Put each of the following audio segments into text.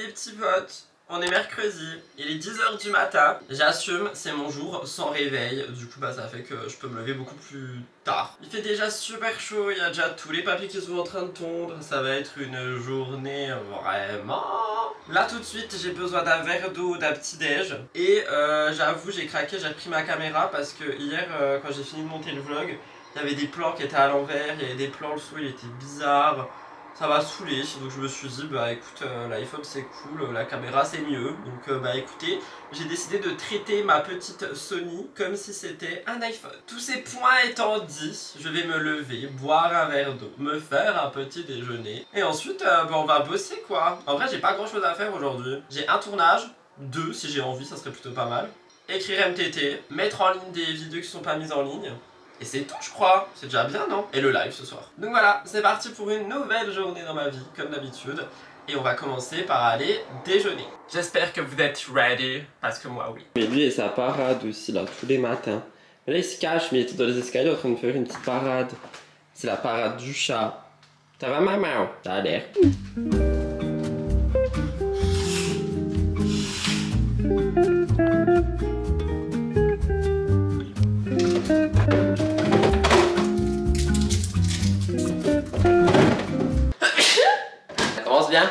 petits potes, on est mercredi, il est 10h du matin, j'assume, c'est mon jour sans réveil, du coup bah ça fait que je peux me lever beaucoup plus tard. Il fait déjà super chaud, il y a déjà tous les papiers qui sont en train de tondre, ça va être une journée vraiment... Là tout de suite j'ai besoin d'un verre d'eau, d'un petit déj, et j'avoue j'ai craqué, j'ai repris ma caméra parce que hier quand j'ai fini de monter le vlog, il y avait des plans qui étaient à l'envers, il y avait des plans, le son il était bizarre. Ça m'a saoulé, donc je me suis dit bah écoute l'iPhone c'est cool, la caméra c'est mieux. Donc bah écoutez, j'ai décidé de traiter ma petite Sony comme si c'était un iPhone. Tous ces points étant dit, je vais me lever, boire un verre d'eau, me faire un petit déjeuner. Et ensuite bah, on va bosser quoi. En vrai j'ai pas grand chose à faire aujourd'hui. J'ai un tournage, 2 si j'ai envie, ça serait plutôt pas mal. Écrire MTT, mettre en ligne des vidéos qui sont pas mises en ligne. Et c'est tout je crois, c'est déjà bien non? Et le live ce soir. Donc voilà, c'est parti pour une nouvelle journée dans ma vie, comme d'habitude. Et on va commencer par aller déjeuner. J'espère que vous êtes ready, parce que moi oui. Mais lui et sa parade aussi là, tous les matins. Mais là il se cache, mais il était dans les escaliers en train de faire une petite parade. C'est la parade du chat. Ça va maman? Ça a l'air. Bien.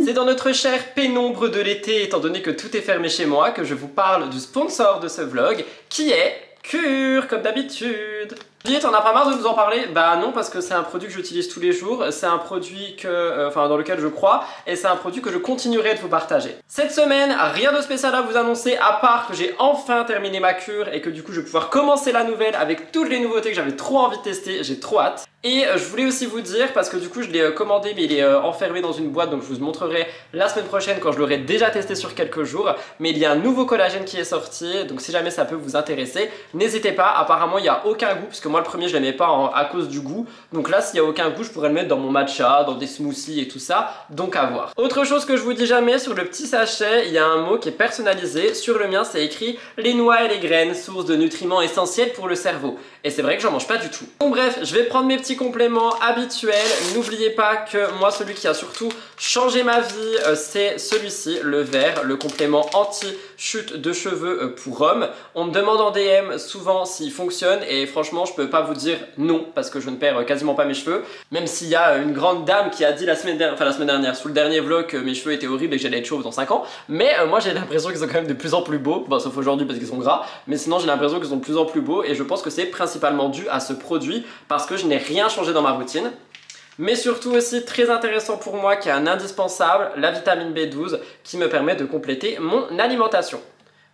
C'est dans notre chère pénombre de l'été, étant donné que tout est fermé chez moi, que je vous parle du sponsor de ce vlog, qui est Cure, comme d'habitude. Juliette, t'en as pas marre de nous en parler? Bah non, parce que c'est un produit que j'utilise tous les jours, c'est un produit dans lequel je crois, et c'est un produit que je continuerai de vous partager. Cette semaine, rien de spécial à vous annoncer, à part que j'ai enfin terminé ma cure, et que du coup je vais pouvoir commencer la nouvelle avec toutes les nouveautés que j'avais trop envie de tester, j'ai trop hâte. Et je voulais aussi vous dire, parce que du coup je l'ai commandé, mais il est enfermé dans une boîte, donc je vous montrerai la semaine prochaine quand je l'aurai déjà testé sur quelques jours. Mais il y a un nouveau collagène qui est sorti, donc si jamais ça peut vous intéresser, n'hésitez pas. Apparemment il n'y a aucun goût, puisque moi le premier je l'aimais pas à cause du goût. Donc là s'il n'y a aucun goût, je pourrais le mettre dans mon matcha, dans des smoothies et tout ça, donc à voir. Autre chose que je vous dis jamais, sur le petit sachet, il y a un mot qui est personnalisé. Sur le mien c'est écrit « Les noix et les graines, source de nutriments essentiels pour le cerveau ». Et c'est vrai que j'en mange pas du tout. Donc bref, je vais prendre mes petits compléments habituels. N'oubliez pas que moi, celui qui a surtout changé ma vie, c'est celui-ci, le vert, le complément anti-chute de cheveux pour hommes. On me demande en DM souvent s'il fonctionne et franchement, je peux pas vous dire non parce que je ne perds quasiment pas mes cheveux. Même s'il y a une grande dame qui a dit la semaine dernière, sous le dernier vlog, que mes cheveux étaient horribles et que j'allais être chauve dans 5 ans. Mais moi, j'ai l'impression qu'ils sont quand même de plus en plus beaux. Bon, sauf aujourd'hui parce qu'ils sont gras. Mais sinon, j'ai l'impression qu'ils sont de plus en plus beaux et je pense que c'est principalement dû à ce produit parce que je n'ai rien changé dans ma routine. Mais surtout aussi très intéressant pour moi qui est un indispensable, la vitamine B12 qui me permet de compléter mon alimentation.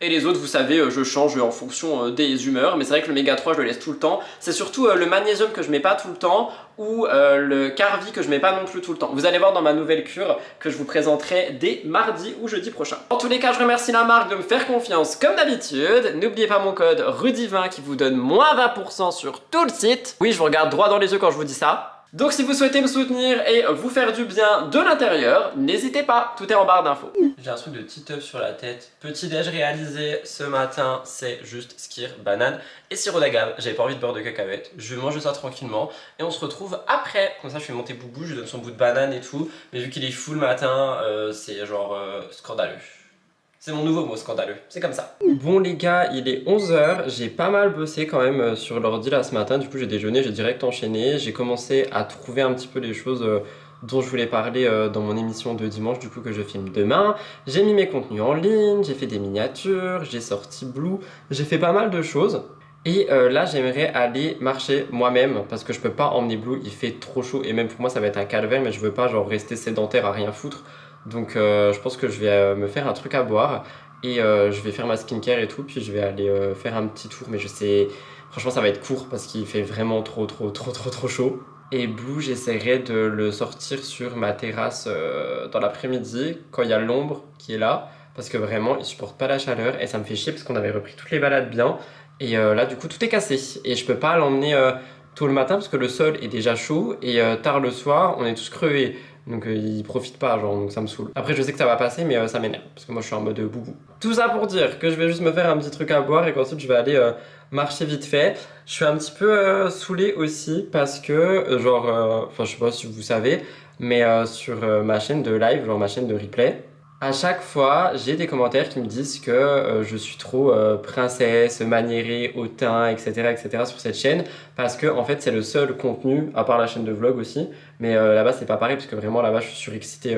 Et les autres, vous savez, je change en fonction des humeurs, mais c'est vrai que le méga 3 je le laisse tout le temps. C'est surtout le magnésium que je mets pas tout le temps ou le carvi que je mets pas non plus tout le temps. Vous allez voir dans ma nouvelle cure que je vous présenterai dès mardi ou jeudi prochain. En tous les cas, je remercie la marque de me faire confiance comme d'habitude. N'oubliez pas mon code RUDY20 qui vous donne moins 20% sur tout le site. Oui, je vous regarde droit dans les yeux quand je vous dis ça. Donc si vous souhaitez me soutenir et vous faire du bien de l'intérieur, n'hésitez pas, tout est en barre d'infos. J'ai un truc de Titeuf sur la tête. Petit déj réalisé ce matin, c'est juste skyr, banane et sirop d'agave. J'avais pas envie de beurre de cacahuète, je vais manger ça tranquillement et on se retrouve après. Comme ça je fais monter Boubou, je lui donne son bout de banane et tout. Mais vu qu'il est fou le matin, c'est genre scandaleux. C'est mon nouveau mot, scandaleux, c'est comme ça. Bon les gars, il est 11h, j'ai pas mal bossé quand même sur l'ordi là ce matin. Du coup j'ai déjeuné, j'ai direct enchaîné. J'ai commencé à trouver un petit peu les choses dont je voulais parler dans mon émission de dimanche du coup que je filme demain. J'ai mis mes contenus en ligne, j'ai fait des miniatures, j'ai sorti Blue, j'ai fait pas mal de choses. Et là j'aimerais aller marcher moi-même parce que je peux pas emmener Blue, il fait trop chaud et même pour moi ça va être un calvaire, mais je veux pas genre rester sédentaire à rien foutre. Donc je pense que je vais me faire un truc à boire et je vais faire ma skincare et tout, puis je vais aller faire un petit tour, mais je sais, franchement ça va être court parce qu'il fait vraiment trop chaud. Et Blue, j'essaierai de le sortir sur ma terrasse dans l'après-midi quand il y a l'ombre qui est là, parce que vraiment il supporte pas la chaleur et ça me fait chier parce qu'on avait repris toutes les balades bien et là du coup tout est cassé et je peux pas l'emmener tôt le matin parce que le sol est déjà chaud et tard le soir on est tous crevés. Donc il profite pas, genre, donc ça me saoule. Après je sais que ça va passer, mais ça m'énerve, parce que moi je suis en mode boubou. Tout ça pour dire que je vais juste me faire un petit truc à boire et qu'ensuite je vais aller marcher vite fait. Je suis un petit peu saoulé aussi parce que, enfin je sais pas si vous savez, mais sur ma chaîne de live, genre ma chaîne de replay, à chaque fois, j'ai des commentaires qui me disent que je suis trop princesse, maniérée, hautain, etc., etc. sur cette chaîne parce que en fait c'est le seul contenu, à part la chaîne de vlog aussi, mais là-bas c'est pas pareil parce que vraiment là-bas je suis surexcité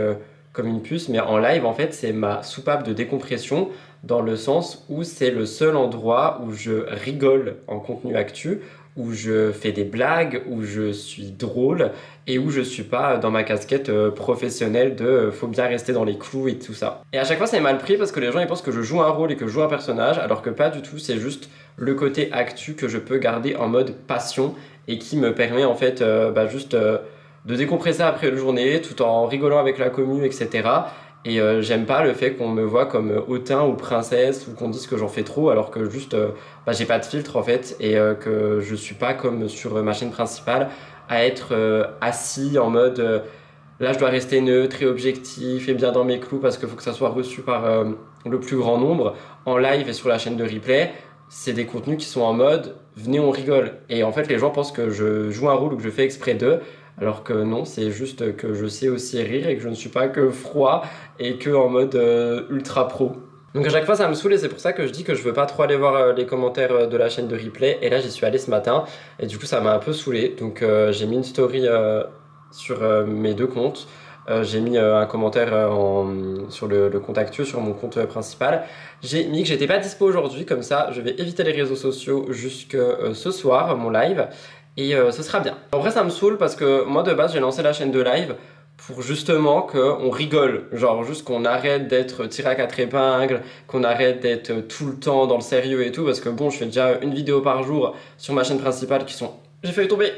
comme une puce, mais en live en fait c'est ma soupape de décompression dans le sens où c'est le seul endroit où je rigole en contenu actu, où je fais des blagues, où je suis drôle et où je suis pas dans ma casquette professionnelle de faut bien rester dans les clous et tout ça. Et à chaque fois c'est mal pris parce que les gens ils pensent que je joue un rôle et que je joue un personnage alors que pas du tout, c'est juste le côté actu que je peux garder en mode passion et qui me permet en fait juste de décompresser après une journée tout en rigolant avec la commu, etc. Et j'aime pas le fait qu'on me voit comme hautain ou princesse ou qu'on dise que j'en fais trop alors que juste j'ai pas de filtre en fait et que je suis pas comme sur ma chaîne principale à être assis en mode là je dois rester neutre et objectif et bien dans mes clous parce qu'il faut que ça soit reçu par le plus grand nombre. En live et sur la chaîne de replay, c'est des contenus qui sont en mode venez on rigole et en fait les gens pensent que je joue un rôle ou que je fais exprès d'eux. Alors que non, c'est juste que je sais aussi rire et que je ne suis pas que froid et que en mode ultra pro. Donc à chaque fois ça me saoule et c'est pour ça que je dis que je veux pas trop aller voir les commentaires de la chaîne de replay. Et là j'y suis allé ce matin et du coup ça m'a un peu saoulé. Donc j'ai mis une story sur mes deux comptes. J'ai mis un commentaire sur le compte actuel, sur mon compte principal. J'ai mis que j'étais pas dispo aujourd'hui, comme ça je vais éviter les réseaux sociaux jusque ce soir, mon live. Et ce sera bien. En vrai ça me saoule parce que moi de base j'ai lancé la chaîne de live pour justement qu'on rigole, genre juste qu'on arrête d'être tiré à quatre épingles, qu'on arrête d'être tout le temps dans le sérieux et tout, parce que bon je fais déjà une vidéo par jour sur ma chaîne principale qui sont, j'ai failli tomber,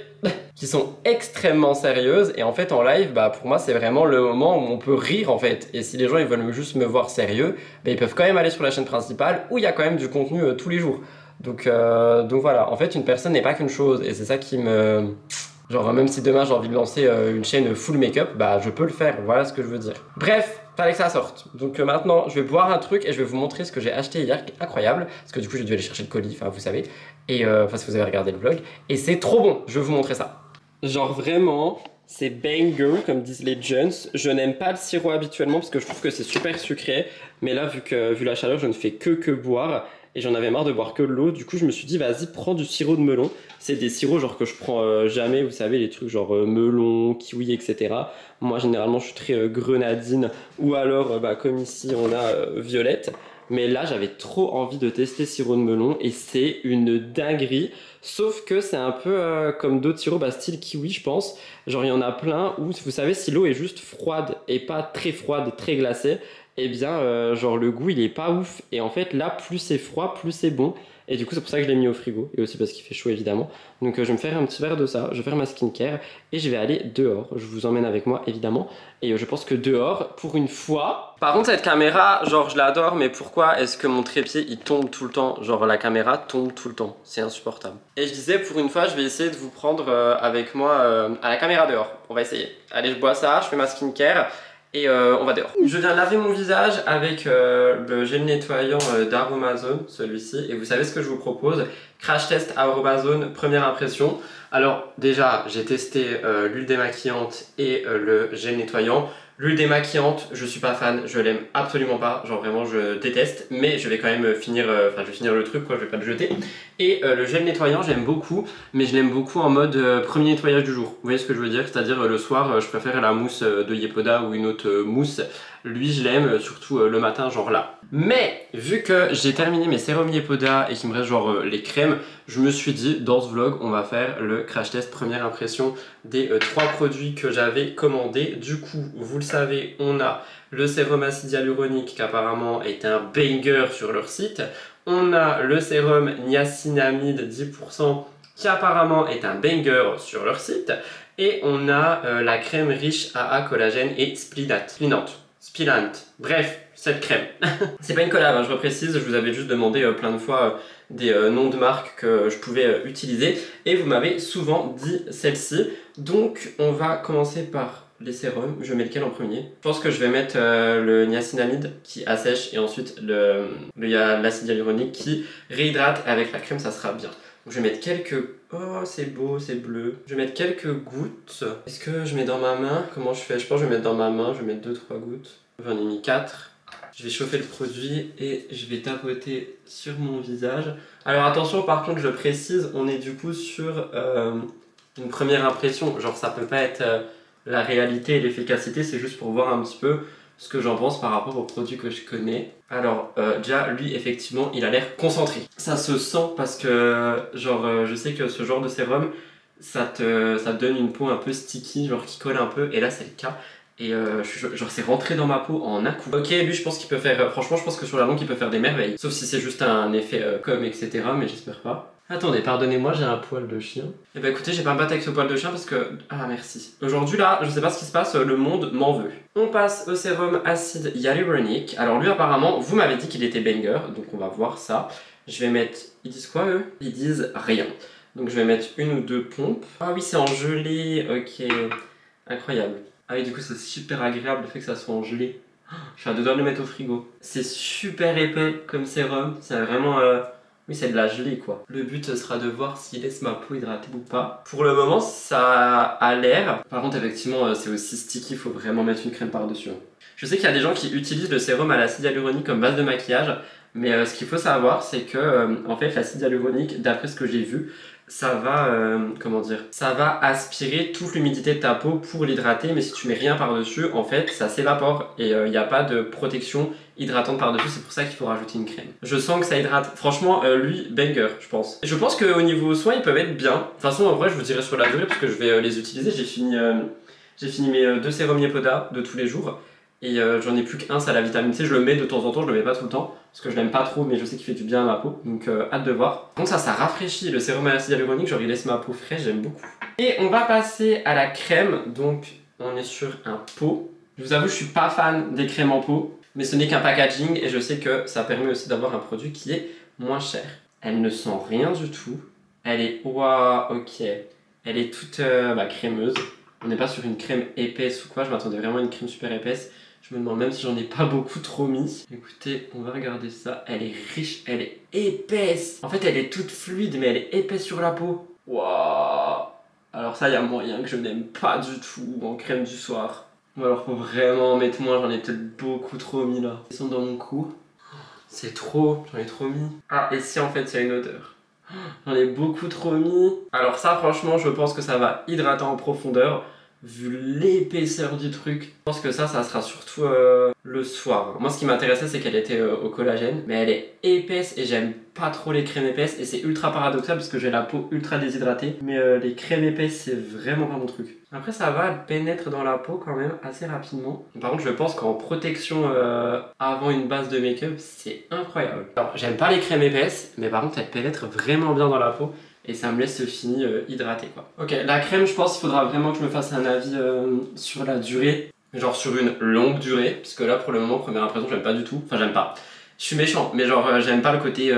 qui sont extrêmement sérieuses et en fait en live pour moi c'est vraiment le moment où on peut rire en fait et si les gens ils veulent juste me voir sérieux, ils peuvent quand même aller sur la chaîne principale où il y a quand même du contenu tous les jours. Donc voilà, en fait une personne n'est pas qu'une chose et c'est ça qui me... Genre même si demain j'ai envie de lancer une chaîne full make-up, je peux le faire, voilà ce que je veux dire. Bref, fallait que ça sorte. Donc maintenant je vais boire un truc et je vais vous montrer ce que j'ai acheté hier, qui est incroyable. Parce que du coup j'ai dû aller chercher le colis, enfin vous savez. Et si vous avez regardé le vlog. Et c'est trop bon, je vais vous montrer ça. Genre vraiment, c'est banger comme disent les jeunes. Je n'aime pas le sirop habituellement parce que je trouve que c'est super sucré. Mais là vu la chaleur je ne fais que boire. Et j'en avais marre de boire que de l'eau, du coup je me suis dit vas-y prends du sirop de melon. C'est des sirops genre que je prends jamais, vous savez les trucs genre melon, kiwi, etc. Moi généralement je suis très grenadine ou alors comme ici on a violette. Mais là j'avais trop envie de tester sirop de melon et c'est une dinguerie. Sauf que c'est un peu comme d'autres sirops style kiwi je pense. Genre il y en a plein où vous savez si l'eau est juste froide et pas très froide, très glacée, et genre le goût il est pas ouf et en fait là plus c'est froid plus c'est bon et du coup c'est pour ça que je l'ai mis au frigo et aussi parce qu'il fait chaud évidemment. Donc je vais me faire un petit verre de ça, je vais faire ma skincare et je vais aller dehors, je vous emmène avec moi évidemment et je pense que dehors pour une fois. Par contre cette caméra genre je l'adore mais pourquoi est-ce que mon trépied il tombe tout le temps, genre la caméra tombe tout le temps, c'est insupportable. Et je disais pour une fois je vais essayer de vous prendre avec moi à la caméra dehors, on va essayer. Allez je bois ça, je fais ma skincare. Et on va dehors. Je viens laver mon visage avec le gel nettoyant d'Aromazone, celui-ci. Et vous savez ce que je vous propose? Crash test Aromazone, première impression. Alors déjà, j'ai testé l'huile démaquillante et le gel nettoyant. L'huile démaquillante, je suis pas fan, je l'aime absolument pas, genre vraiment je déteste, mais je vais quand même finir, je vais finir le truc quoi, je vais pas le jeter. Et le gel nettoyant, j'aime beaucoup, mais je l'aime beaucoup en mode premier nettoyage du jour. Vous voyez ce que je veux dire? C'est-à-dire le soir, je préfère la mousse de Yepoda ou une autre mousse. Lui, je l'aime surtout le matin, genre là. Mais vu que j'ai terminé mes sérums Yepoda et qu'il me reste genre les crèmes, je me suis dit dans ce vlog, on va faire le crash test première impression des 3 produits que j'avais commandés. Du coup, vous le savez, on a le sérum acide hyaluronique qui apparemment est un banger sur leur site. On a le sérum niacinamide 10% qui apparemment est un banger sur leur site. Et on a la crème riche AA collagène et Spillant. Bref, cette crème. C'est pas une collab, hein, je reprécise, je vous avais juste demandé plein de fois des noms de marques que je pouvais utiliser et vous m'avez souvent dit celle-ci. Donc on va commencer par les sérums. Je mets lequel en premier? Je pense que je vais mettre le niacinamide qui assèche et ensuite l'acide hyaluronique qui réhydrate. Avec la crème, ça sera bien. Donc, je vais mettre quelques... Oh, c'est beau, c'est bleu. Je vais mettre quelques gouttes. Est-ce que je mets dans ma main? Comment je fais? Je pense que je vais mettre dans ma main. Je vais mettre 2-3 gouttes. J'en ai mis 4. Je vais chauffer le produit et je vais tapoter sur mon visage. Alors attention, par contre, je précise, on est du coup sur une première impression. Genre, ça peut pas être la réalité et l'efficacité, c'est juste pour voir un petit peu ce que j'en pense par rapport aux produits que je connais. Alors, déjà, lui, effectivement, il a l'air concentré. Ça se sent parce que, genre, je sais que ce genre de sérum, ça te donne une peau un peu sticky, genre qui colle un peu, et là, c'est le cas. Et genre c'est rentré dans ma peau en un coup. Ok, lui je pense qu'il peut faire, franchement je pense que sur la longue il peut faire des merveilles. Sauf si c'est juste un effet com etc, mais j'espère pas. Attendez, pardonnez-moi, j'ai un poil de chien. Et bah écoutez, j'ai pas me battre avec ce poil de chien parce que... Ah merci. Aujourd'hui là, je sais pas ce qui se passe, le monde m'en veut. On passe au sérum acide hyaluronique. Alors lui apparemment, vous m'avez dit qu'il était banger, donc on va voir ça. Je vais mettre... Ils disent quoi eux? Ils disent rien. Donc je vais mettre 1 ou 2 pompes. Ah oui c'est en gelée, ok. Incroyable. Ah oui, du coup, c'est super agréable le fait que ça soit en gelée. Je suis à 2 doigts de le mettre au frigo. C'est super épais comme sérum. C'est vraiment... Oui, c'est de la gelée, quoi. Le but sera de voir s'il laisse ma peau hydratée ou pas. Pour le moment, ça a l'air. Par contre, effectivement, c'est aussi sticky. Il faut vraiment mettre une crème par-dessus. Je sais qu'il y a des gens qui utilisent le sérum à l'acide hyaluronique comme base de maquillage. Mais ce qu'il faut savoir, c'est que, en fait, l'acide hyaluronique, d'après ce que j'ai vu, ça va, comment dire, ça va aspirer toute l'humidité de ta peau pour l'hydrater, mais si tu mets rien par-dessus, en fait, ça s'évapore et il n'y a pas de protection hydratante par-dessus, c'est pour ça qu'il faut rajouter une crème. Je sens que ça hydrate, franchement, lui, banger, je pense. Je pense qu'au niveau soins, ils peuvent être bien. De toute façon, en vrai, je vous dirai sur la durée parce que je vais les utiliser. J'ai fini mes 2 sérums Yepoda de tous les jours. Et j'en ai plus qu'un, c'est à la vitamine C. Je le mets de temps en temps, je le mets pas tout le temps. Parce que je l'aime pas trop, mais je sais qu'il fait du bien à ma peau. Donc hâte de voir. Donc ça rafraîchit. Le sérum à l'acide hyaluronique, genre il laisse ma peau fraîche, j'aime beaucoup. Et on va passer à la crème. Donc on est sur un pot. Je vous avoue, je suis pas fan des crèmes en pot. Mais ce n'est qu'un packaging et je sais que ça permet aussi d'avoir un produit qui est moins cher. Elle ne sent rien du tout. Elle est... Waouh, ok. Elle est toute crémeuse. On n'est pas sur une crème épaisse ou quoi. Je m'attendais vraiment à une crème super épaisse. Je me demande même si j'en ai pas beaucoup trop mis. Écoutez, on va regarder ça. Elle est riche, elle est épaisse. En fait, elle est toute fluide, mais elle est épaisse sur la peau. Waouh. Alors ça, il y a moyen que je n'aime pas du tout en crème du soir. Ou alors faut vraiment en mettre moins. J'en ai peut-être beaucoup trop mis là. Ils sont dans mon cou. C'est trop, j'en ai trop mis. Ah, et si en fait, il y a une odeur. J'en ai beaucoup trop mis. Alors ça, franchement, je pense que ça va hydrater en profondeur. Vu l'épaisseur du truc, je pense que ça sera surtout le soir. Moi, ce qui m'intéressait, c'est qu'elle était au collagène, mais elle est épaisse et j'aime pas trop les crèmes épaisses. Et c'est ultra paradoxal parce que j'ai la peau ultra déshydratée, mais les crèmes épaisses, c'est vraiment pas mon truc. Après, ça va, elle pénètre dans la peau quand même assez rapidement. Par contre, je pense qu'en protection avant une base de make-up, c'est incroyable. Alors, j'aime pas les crèmes épaisses, mais par contre, elle pénètre vraiment bien dans la peau. Et ça me laisse ce fini hydraté quoi. Ok, la crème je pense qu'il faudra vraiment que je me fasse un avis sur la durée. Genre sur une longue durée. Parce que là pour le moment, première impression, j'aime pas du tout. Enfin j'aime pas. Je suis méchant, mais genre j'aime pas le côté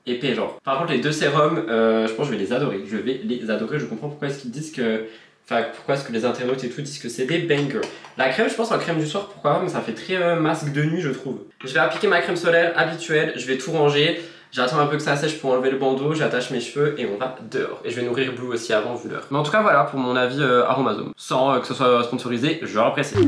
épais genre. Par contre les 2 sérums, je pense que je vais les adorer. Je vais les adorer, je comprends pourquoi est-ce qu'ils disent que... Enfin, pourquoi est-ce que les internautes et tout disent que c'est des bangers. La crème, je pense en crème du soir, pourquoi pas, mais ça fait très masque de nuit je trouve. Je vais appliquer ma crème solaire habituelle, je vais tout ranger. J'attends un peu que ça sèche pour enlever le bandeau, j'attache mes cheveux et on va dehors. Et je vais nourrir Blue aussi avant vu l'heure. Mais en tout cas voilà pour mon avis Aromazone. Sans que ce soit sponsorisé, je leur précise.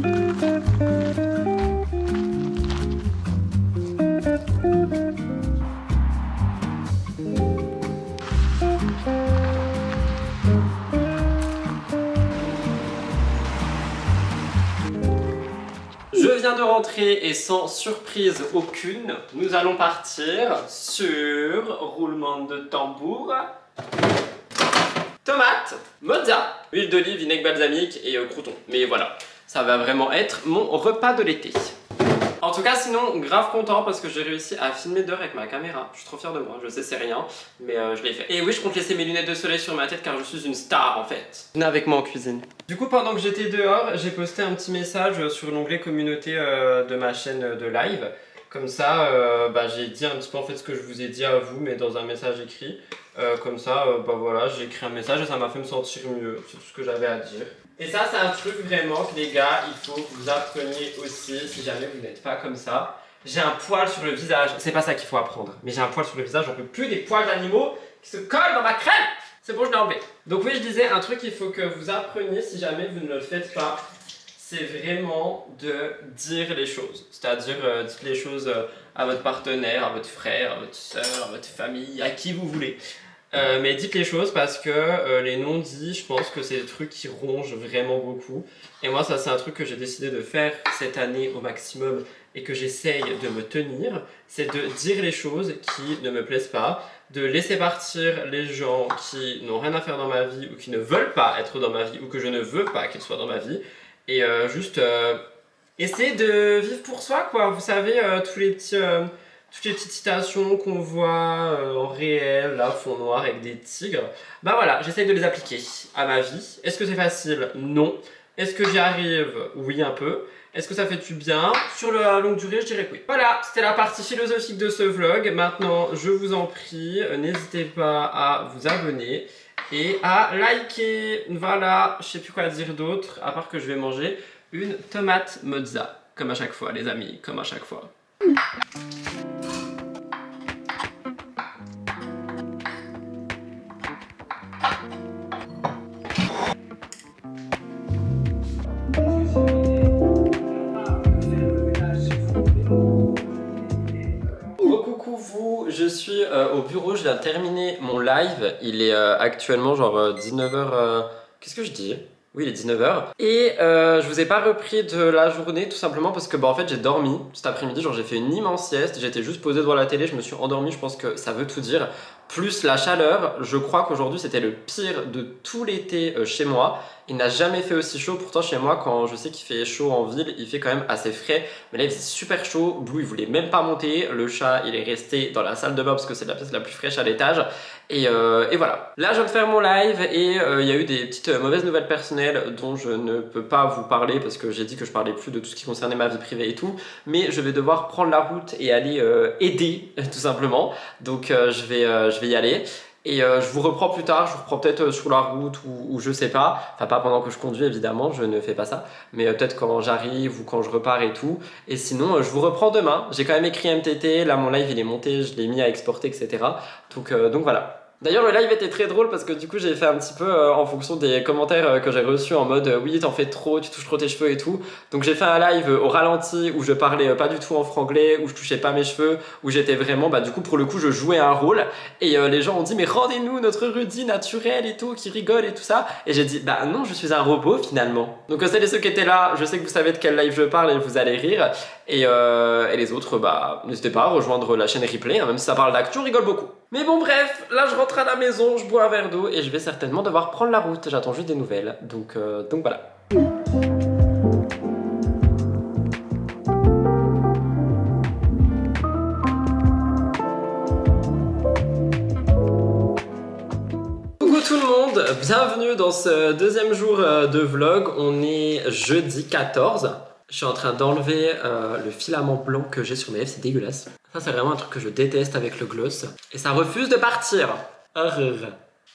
Je viens de rentrer et sans surprise aucune, nous allons partir sur roulement de tambour. Tomate, mozza, huile d'olive, vinaigre balsamique et croûtons. Mais voilà, ça va vraiment être mon repas de l'été. En tout cas, sinon, grave content parce que j'ai réussi à filmer dehors avec ma caméra. Je suis trop fier de moi, je sais c'est rien, mais je l'ai fait. Et oui, je compte laisser mes lunettes de soleil sur ma tête car je suis une star en fait. Venez avec moi en cuisine. Du coup, pendant que j'étais dehors, j'ai posté un petit message sur l'onglet communauté de ma chaîne de live. Comme ça, j'ai dit un petit peu en fait ce que je vous ai dit à vous, mais dans un message écrit. Comme ça, voilà, j'ai écrit un message et ça m'a fait me sentir mieux. C'est tout ce que j'avais à dire. Et ça, c'est un truc vraiment que les gars, il faut que vous appreniez aussi si jamais vous n'êtes pas comme ça. J'ai un poil sur le visage, c'est pas ça qu'il faut apprendre. Mais j'ai un poil sur le visage, j'en peux plus des poils d'animaux qui se collent dans ma crème. C'est bon, je l'ai enlevé. Donc oui, je disais, un truc qu'il faut que vous appreniez si jamais vous ne le faites pas, c'est vraiment de dire les choses. C'est-à-dire, dites les choses à votre partenaire, à votre frère, à votre soeur, à votre famille, à qui vous voulez. Mais dites les choses parce que les non-dits, je pense que c'est des trucs qui rongent vraiment beaucoup. Et moi, ça c'est un truc que j'ai décidé de faire cette année au maximum et que j'essaye de me tenir, c'est de dire les choses qui ne me plaisent pas, de laisser partir les gens qui n'ont rien à faire dans ma vie ou qui ne veulent pas être dans ma vie ou que je ne veux pas qu'ils soient dans ma vie. Et juste essayer de vivre pour soi, quoi. Vous savez, toutes les petites citations qu'on voit en réel, là, fond noir avec des tigres. Bah voilà, j'essaye de les appliquer à ma vie. Est-ce que c'est facile? Non. Est-ce que j'y arrive? Oui, un peu. Est-ce que ça fait du bien? Sur la longue durée, je dirais que oui. Voilà, c'était la partie philosophique de ce vlog. Maintenant, je vous en prie, n'hésitez pas à vous abonner et à liker. Voilà, je sais plus quoi dire d'autre, à part que je vais manger une tomate mozza. Comme à chaque fois, les amis, comme à chaque fois. Je suis au bureau, je viens de terminer mon live. Il est actuellement genre 19h. Qu'est-ce que je dis? Oui, il est 19h. Et je vous ai pas repris de la journée tout simplement parce que en fait j'ai dormi cet après-midi. Genre j'ai fait une immense sieste. J'étais juste posé devant la télé, je me suis endormi. Je pense que ça veut tout dire. Plus la chaleur, je crois qu'aujourd'hui c'était le pire de tout l'été chez moi. Il n'a jamais fait aussi chaud, pourtant chez moi quand je sais qu'il fait chaud en ville, il fait quand même assez frais. Mais là il faisait super chaud, Blue il voulait même pas monter, le chat il est resté dans la salle de bain parce que c'est la pièce la plus fraîche à l'étage. Et voilà. Là je viens de faire mon live et il y a eu des petites mauvaises nouvelles personnelles dont je ne peux pas vous parler parce que j'ai dit que je parlais plus de tout ce qui concernait ma vie privée et tout. Mais je vais devoir prendre la route et aller aider tout simplement. Donc je vais y aller. Et je vous reprends plus tard, je vous reprends peut-être sur la route ou je sais pas. Enfin pas pendant que je conduis évidemment, je ne fais pas ça. Mais peut-être quand j'arrive ou quand je repars et tout. Et sinon je vous reprends demain. J'ai quand même écrit MTT, là mon live il est monté, je l'ai mis à exporter etc. Donc voilà. D'ailleurs le live était très drôle parce que du coup j'ai fait un petit peu en fonction des commentaires que j'ai reçus en mode oui t'en fais trop, tu touches trop tes cheveux et tout. Donc j'ai fait un live au ralenti où je parlais pas du tout en franglais, où je touchais pas mes cheveux, où j'étais vraiment du coup pour le coup je jouais un rôle. Et les gens ont dit mais rendez-nous notre Rudy naturel et tout, qui rigole et tout ça. Et j'ai dit bah non je suis un robot finalement. Donc celles et ceux qui étaient là, je sais que vous savez de quel live je parle et vous allez rire. Et les autres n'hésitez pas à rejoindre la chaîne replay, hein, même si ça parle d'actu, on rigole beaucoup. Mais bon bref, là je rentre à la maison, je bois un verre d'eau et je vais certainement devoir prendre la route. J'attends juste des nouvelles, donc voilà. Coucou tout le monde, bienvenue dans ce deuxième jour de vlog. On est jeudi 14. Je suis en train d'enlever le filament blanc que j'ai sur mes lèvres, c'est dégueulasse. Ça c'est vraiment un truc que je déteste avec le gloss. Et ça refuse de partir.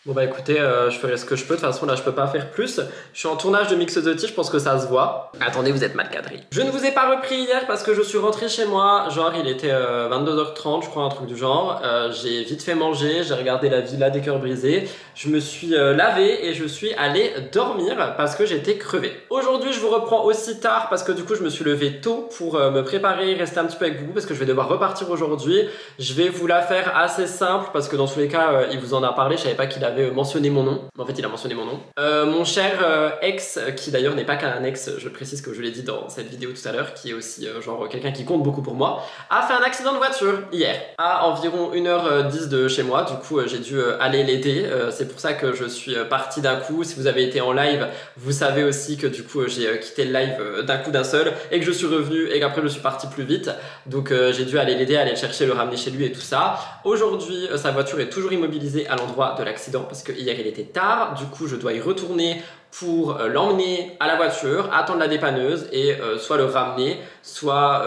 Bon bah écoutez, je ferai ce que je peux, de toute façon là je peux pas faire plus. Je suis en tournage de mixologie, je pense que ça se voit. Attendez, vous êtes mal cadré. Je ne vous ai pas repris hier parce que je suis rentré chez moi, genre il était 22h30 je crois, un truc du genre. J'ai vite fait manger, j'ai regardé la Villa des Cœurs Brisés. Je me suis lavé et je suis allé dormir parce que j'étais crevé. Aujourd'hui je vous reprends aussi tard parce que du coup je me suis levé tôt pour me préparer, rester un petit peu avec vous parce que je vais devoir repartir aujourd'hui. Je vais vous la faire assez simple parce que dans tous les cas il vous en a parlé, je savais pas qu'il avait mentionné mon nom. En fait il a mentionné mon nom. Mon cher ex, qui d'ailleurs n'est pas qu'un ex, je précise que je l'ai dit dans cette vidéo tout à l'heure, qui est aussi genre quelqu'un qui compte beaucoup pour moi, a fait un accident de voiture hier à environ 1h10 de chez moi. Du coup j'ai dû aller l'aider. C'est pour ça que je suis parti d'un coup. Si vous avez été en live, vous savez aussi que du coup j'ai quitté le live d'un coup d'un seul et que je suis revenu et qu'après je suis parti plus vite. Donc j'ai dû aller l'aider, aller le chercher, le ramener chez lui et tout ça. Aujourd'hui sa voiture est toujours immobilisée à l'endroit de l'accident. temps parce que hier il était tard, du coup je dois y retourner pour l'emmener à la voiture, attendre la dépanneuse et soit le ramener, soit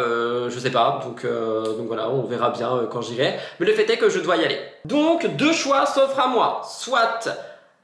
je sais pas, donc voilà, on verra bien quand j'irai. Mais le fait est que je dois y aller. Donc deux choix s'offrent à moi, soit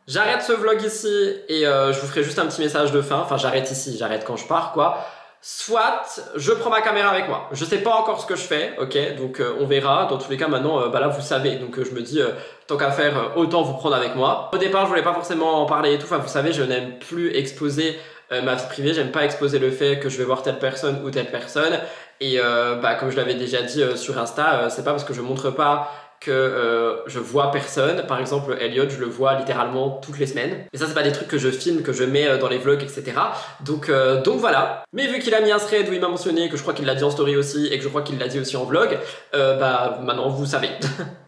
j'arrête ce vlog ici et je vous ferai juste un petit message de fin, enfin j'arrête ici, j'arrête quand je pars quoi. Soit je prends ma caméra avec moi. Je sais pas encore ce que je fais, ok, donc on verra. Dans tous les cas maintenant, bah là vous savez, donc je me dis tant qu'à faire, autant vous prendre avec moi. Au départ je voulais pas forcément en parler et tout, enfin vous savez je n'aime plus exposer ma vie privée, j'aime pas exposer le fait que je vais voir telle personne ou telle personne. Et bah comme je l'avais déjà dit sur Insta, c'est pas parce que je montre pas que je vois personne. Par exemple Elliot je le vois littéralement toutes les semaines et ça c'est pas des trucs que je filme, que je mets dans les vlogs etc. Donc voilà, mais vu qu'il a mis un thread où il m'a mentionné, que je crois qu'il l'a dit en story aussi et que je crois qu'il l'a dit aussi en vlog, bah maintenant vous savez.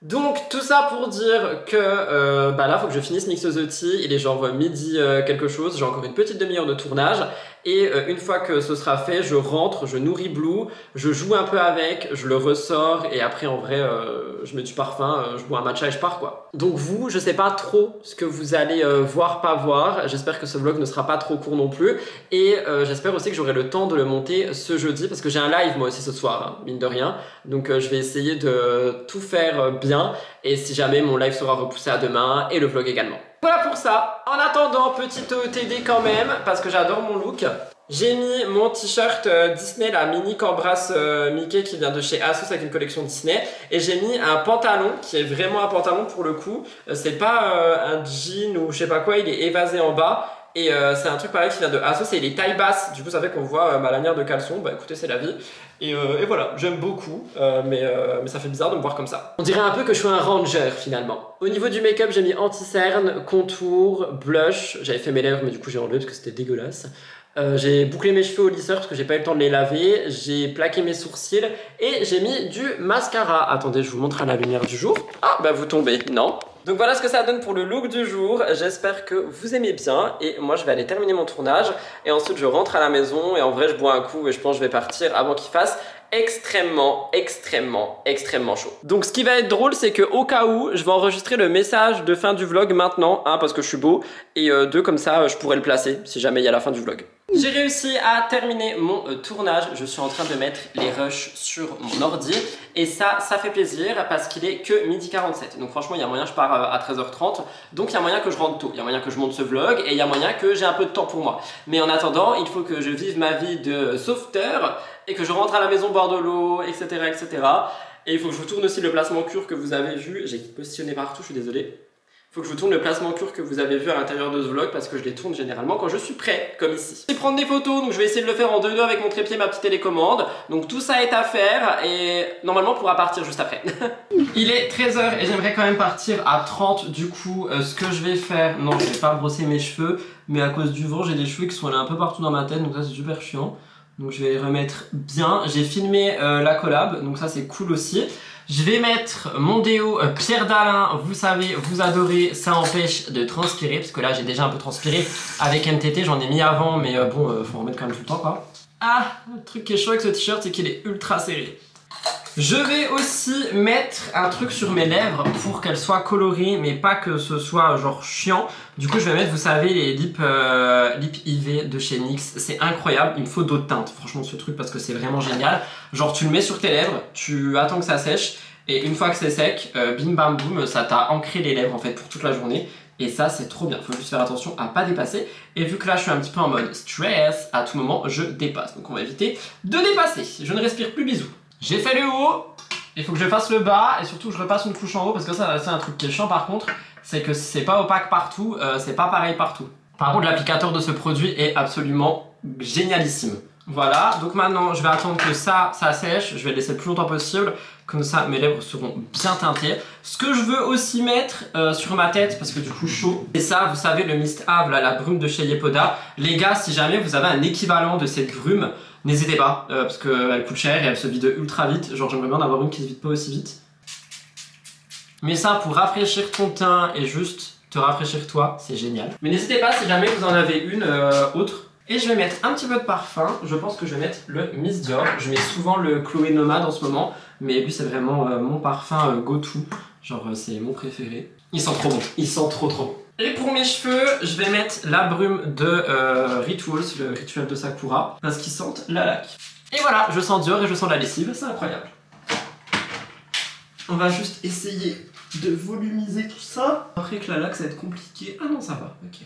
Donc tout ça pour dire que bah là faut que je finisse Mix the Tea, il est genre midi quelque chose, j'ai encore une petite demi-heure de tournage et une fois que ce sera fait je rentre, je nourris Blue, je joue un peu avec, je le ressors et après en vrai je mets du parfum, je bois un matcha et je pars quoi. Donc vous, je sais pas trop ce que vous allez voir, pas voir, j'espère que ce vlog ne sera pas trop court non plus et j'espère aussi que j'aurai le temps de le monter ce jeudi parce que j'ai un live moi aussi ce soir, hein, mine de rien, donc je vais essayer de tout faire bien et si jamais mon live sera repoussé à demain et le vlog également. Voilà pour ça. En attendant, petite OOTD quand même, parce que j'adore mon look. J'ai mis mon t-shirt Disney, la mini qu'embrasse Mickey qui vient de chez ASOS avec une collection Disney. Et j'ai mis un pantalon qui est vraiment un pantalon pour le coup. C'est pas un jean ou je sais pas quoi, il est évasé en bas. Et c'est un truc pareil qui vient de ASOS et il est taille basse. Du coup ça fait qu'on voit ma lanière de caleçon. Bah écoutez c'est la vie. Et voilà, j'aime beaucoup, mais ça fait bizarre de me voir comme ça. On dirait un peu que je suis un ranger finalement. Au niveau du make-up, j'ai mis anti-cerne, contour, blush. J'avais fait mes lèvres, mais du coup j'ai enlevé parce que c'était dégueulasse. J'ai bouclé mes cheveux au lisseur parce que j'ai pas eu le temps de les laver. J'ai plaqué mes sourcils et j'ai mis du mascara. Attendez, je vous montre à la lumière du jour. Ah, bah vous tombez, non. Donc voilà ce que ça donne pour le look du jour. J'espère que vous aimez bien et moi je vais aller terminer mon tournage et ensuite je rentre à la maison et en vrai je bois un coup et je pense que je vais partir avant qu'il fasse extrêmement chaud. Donc ce qui va être drôle c'est que au cas où je vais enregistrer le message de fin du vlog maintenant, parce que je suis beau et deux comme ça je pourrais le placer si jamais il y a la fin du vlog. J'ai réussi à terminer mon tournage, je suis en train de mettre les rushs sur mon ordi et ça fait plaisir parce qu'il est que midi 47. Donc franchement il y a moyen que je pars à 13h30, donc il y a moyen que je rentre tôt, il y a moyen que je monte ce vlog et il y a moyen que j'ai un peu de temps pour moi. Mais en attendant il faut que je vive ma vie de sauveteur et que je rentre à la maison boire de l'eau, etc. Et il faut que je vous tourne aussi le placement cure que vous avez vu, j'ai positionné partout, je suis désolé. Il faut que je vous tourne le placement cure que vous avez vu à l'intérieur de ce vlog parce que je les tourne généralement quand je suis prêt, comme ici. Je vais prendre des photos, donc je vais essayer de le faire en 2-2 avec mon trépied et ma petite télécommande. Donc tout ça est à faire et normalement on pourra partir juste après. Il est 13h et j'aimerais quand même partir à 30. Du coup, ce que je vais faire, non je vais pas brosser mes cheveux, mais à cause du vent j'ai des cheveux qui sont allés un peu partout dans ma tête, donc ça c'est super chiant. Donc je vais les remettre bien. J'ai filmé la collab, donc ça c'est cool aussi. Je vais mettre mon déo Pierre d'Alain, vous savez, vous adorez, ça empêche de transpirer, parce que là j'ai déjà un peu transpiré avec MTT, j'en ai mis avant, mais bon, faut en remettre quand même tout le temps quoi. Ah, le truc qui est chaud avec ce t-shirt, c'est qu'il est ultra serré. Je vais aussi mettre un truc sur mes lèvres pour qu'elles soient colorées, mais pas que ce soit genre chiant. Du coup je vais mettre, vous savez, les lip IV de chez NYX. C'est incroyable, il me faut d'autres teintes, franchement ce truc, parce que c'est vraiment génial. Genre tu le mets sur tes lèvres, tu attends que ça sèche, et une fois que c'est sec, bim bam boum, ça t'a ancré les lèvres en fait pour toute la journée. Et ça c'est trop bien, faut juste faire attention à pas dépasser. Et vu que là je suis un petit peu en mode stress, à tout moment je dépasse. Donc on va éviter de dépasser, je ne respire plus, bisous. J'ai fait le haut, il faut que je fasse le bas et surtout que je repasse une couche en haut parce que ça c'est un truc qui est chiant par contre, c'est que c'est pas opaque partout, c'est pas pareil partout. Par contre l'applicateur de ce produit est absolument génialissime. Voilà, donc maintenant je vais attendre que ça sèche, je vais le laisser le plus longtemps possible, comme ça mes lèvres seront bien teintées. Ce que je veux aussi mettre sur ma tête, parce que du coup chaud, c'est ça, vous savez le Mist Ave, là, la brume de chez Yepoda. Les gars, si jamais vous avez un équivalent de cette brume, n'hésitez pas, parce qu'elle coûte cher et elle se vide ultra vite, genre j'aimerais bien en avoir une qui se vide pas aussi vite. Mais ça pour rafraîchir ton teint et juste te rafraîchir toi, c'est génial. Mais n'hésitez pas si jamais vous en avez une autre. Et je vais mettre un petit peu de parfum, je pense que je vais mettre le Miss Dior. Je mets souvent le Chloé Nomade en ce moment, mais lui c'est vraiment mon parfum go-to, genre c'est mon préféré. Il sent trop bon, il sent trop bon. Et pour mes cheveux, je vais mettre la brume de Rituals, le rituel de Sakura, parce qu'ils sentent la laque. Et voilà, je sens Dior et je sens la lessive, c'est incroyable. On va juste essayer de volumiser tout ça. Après que la laque, ça va être compliqué. Ah non, ça va, ok.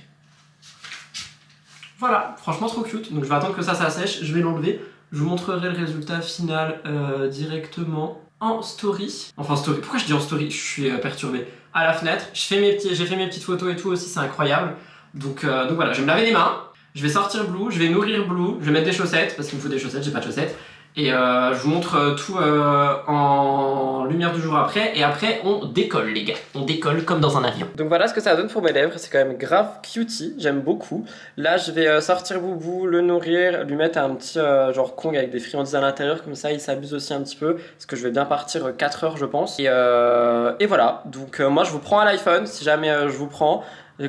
Voilà, franchement trop cute. Donc je vais attendre que ça sèche, je vais l'enlever. Je vous montrerai le résultat final directement en story. Enfin story, pourquoi je dis en story? Je suis perturbé. À la fenêtre, j'ai fait mes petites photos et tout aussi, c'est incroyable. Donc voilà, je vais me laver les mains, je vais sortir Blue, je vais nourrir Blue, je vais mettre des chaussettes, parce qu'il me faut des chaussettes, j'ai pas de chaussettes. Et je vous montre tout en lumière du jour après. Et après on décolle les gars, on décolle comme dans un avion. Donc voilà ce que ça donne pour mes lèvres, c'est quand même grave cutie, j'aime beaucoup. Là je vais sortir Boubou, le nourrir, lui mettre un petit genre Kong avec des friandises à l'intérieur. Comme ça il s'abuse aussi un petit peu, parce que je vais bien partir 4 heures je pense. Et voilà, donc moi je vous prends à l'iPhone si jamais je vous prends.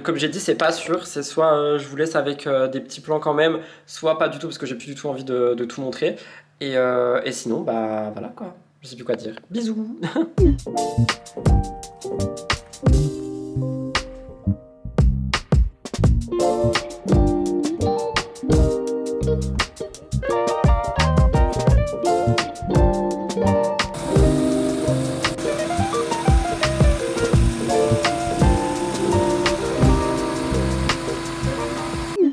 Comme j'ai dit, c'est pas sûr, c'est soit je vous laisse avec des petits plans quand même, soit pas du tout parce que j'ai plus du tout envie de tout montrer. Et sinon, bah voilà quoi, je sais plus quoi dire. Bisous.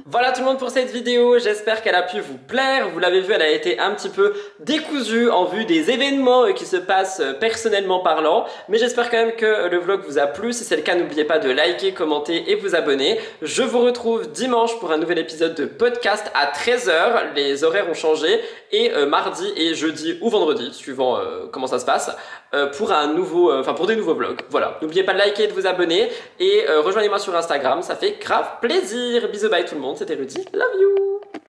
Voilà tout le monde pour cette vidéo, j'espère qu'elle a pu vous plaire. Vous l'avez vu, elle a été un petit peu décousue en vue des événements qui se passent personnellement parlant. Mais j'espère quand même que le vlog vous a plu. Si c'est le cas, n'oubliez pas de liker, commenter et vous abonner. Je vous retrouve dimanche pour un nouvel épisode de podcast à 13 h. Les horaires ont changé. Et mardi et jeudi ou vendredi, suivant comment ça se passe, pour pour des nouveaux vlogs. Voilà, n'oubliez pas de liker et de vous abonner. Et rejoignez-moi sur Instagram, ça fait grave plaisir. Bisous, bye tout le monde, c'était Rudy, love you.